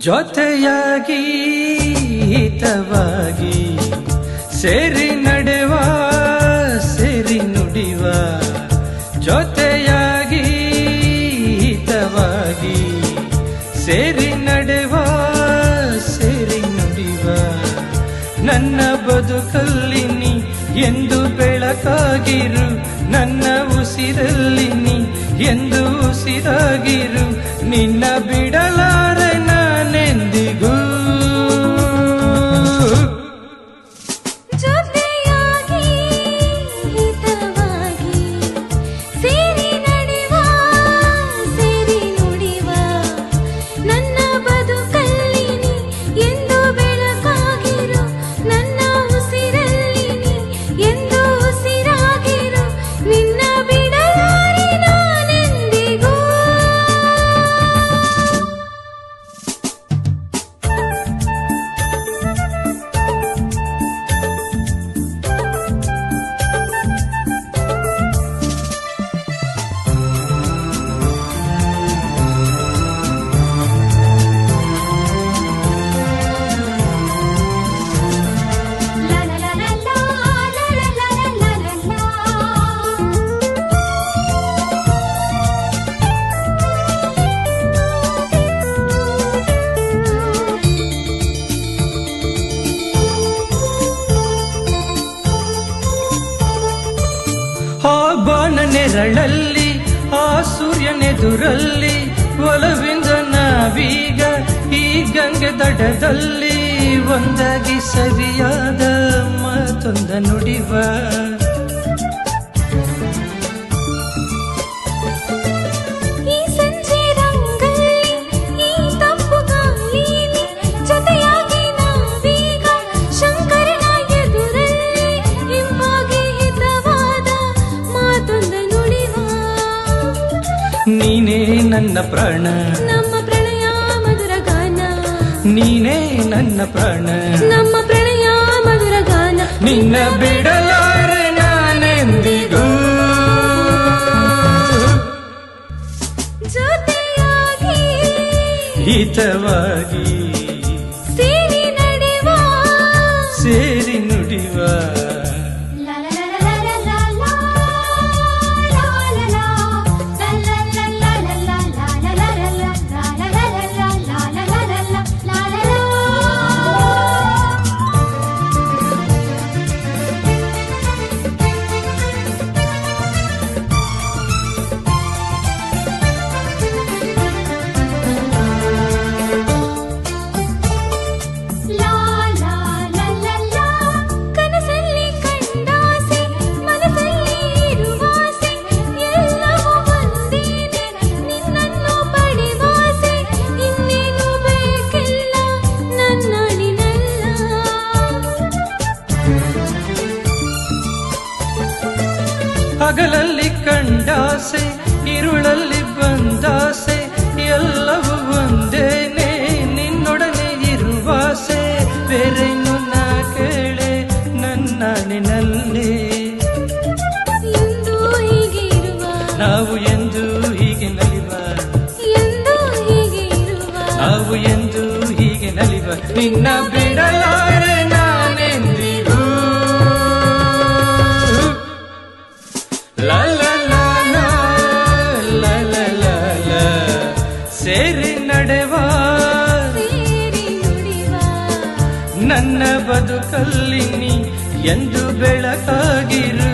ಜೊತೆಯಾಗಿ ಹಿತವಾಗಿ ಸೇರಿ ನಡೆವ ಸೇರಿ ನುಡಿವ ಜೊತೆಯಾಗಿ ಹಿತವಾಗಿ ಸೇರಿ ನಡೆವ ಸೇರಿ ನುಡಿವ ನನ್ನ ಬದುಕಲ್ಲಿ ನೀ ಎಂದು ಬೆಳಕಾಗಿರು ನನ್ನ ಉಸಿರಲ್ಲಿ ನೀ ಎಂದು ಉಸಿರಾಗಿರು ನಿನ್ನ ಬಿಡಲಾರೆ ನಾನೆಂದಿಗೂ ಜೊತೆಯಾಗಿ ಹಿತವಾಗಿ ಸೇರಿ ನಡೆವ ಸೇರಿ ನುಡಿವ ನನ್ನ ಬದುಕಲ್ಲಿ ನೀ ಎಂದು ಬೆಳಕಾಗಿರು ನನ್ನ ಉಸಿರಲ್ಲಿ ನೀ ಎಂದು ಉಸಿರಾಗಿರು ನಿನ್ನ ಬಿಡಲಾರೆ ನಾನೆಂದಿಗೂ ಆ ಬಾನ ನೆರಳಲ್ಲಿ ಆ ಸೂರ್ಯನೆದುರಲ್ಲಿ ಒಲವಿಂದ ನಾವೀಗ ಈ ಗಂಗೆ ದಡದಲ್ಲಿ ಒಂದಾಗಿ ಸರಿಯಾದ ಮಾತೊಂದ ನುಡಿವ ಈ ಸಂಜೆ ರಂಗಲ್ಲಿ ಈ ತಂಪು ಗಾಳಿಲಿ ಜೊತೆಯಾಗಿ ನಾವೀಗ ಶಂಕರನ ಎದುರಲ್ಲಿ ಇಂಪಾಗಿ ಹಿತವಾದ ಮಾತೊಂದ ನುಡಿವ ನೀನೇ ನನ್ನ ಪ್ರಾಣ ನಮ್ಮ ಪ್ರಣಯ ಮಧುರ ಗಾನ ನೀನೇ ನನ್ನ ಪ್ರಾಣ ನಮ್ಮ ಪ್ರಣಯ ಮಧುರ ಗಾನ ನಿನ್ನ ಬಿಡಲಾರೆ ನಾನೆಂದಿಗೂ ಜೊತೆಯಾಗಿ ಹಿತವಾಗಿ ಸೇರಿ ನಡೆವ ಸೇರಿ ನುಡಿವ ಕನಸಲ್ಲಿ ಕಂಡಾಸೆ ಮನಸ್ಸಲ್ಲಿ ಇರುವಾಸೆ ಎಲ್ಲವೂ ಒಂದೇನೆ ನಿನ್ನನ್ನು ಪಡೆವಾಸೆ ಇನ್ನೇನು ಬೇಕಿಲ್ಲ ನನ್ನಳಿನಲ್ಲ ಹಗಲಲ್ಲಿ ಕಂಡಾಸೆ ಇರುಳಲ್ಲಿ ಬಂದಾಸೆ ಎಲ್ಲವೂ ಒಂದೇನೆ ನಿನ್ನೊಡನೆ ಇರುವಾಸೆ ಬೇರೇನು ನಾ ಕೇಳೆ ನನ್ನಣಿನಲ್ಲಿ ಎಂದು ಹೀಗೆ ಇರುವ ನಾವು ಎಂದು ಹೀಗೆ ನಲಿವ ಎಂದು ಹೀಗೆ ಇರುವ ನಾವು ಎಂದು ಹೀಗೆ ನಲಿವ ನಿನ್ನ ಬಿಡಲಾರೆ ನಾನೆಂದಿಗೂ ಲ ಲ ಲ ಲ ಲ ಲ ಲ ಲ ಸೇರಿ ನಡೆವ ಸೇರಿ ನುಡಿವ ನನ್ನ ಬದುಕಲ್ಲಿ ನೀ ಎಂದು ಬೆಳಕಾಗಿರು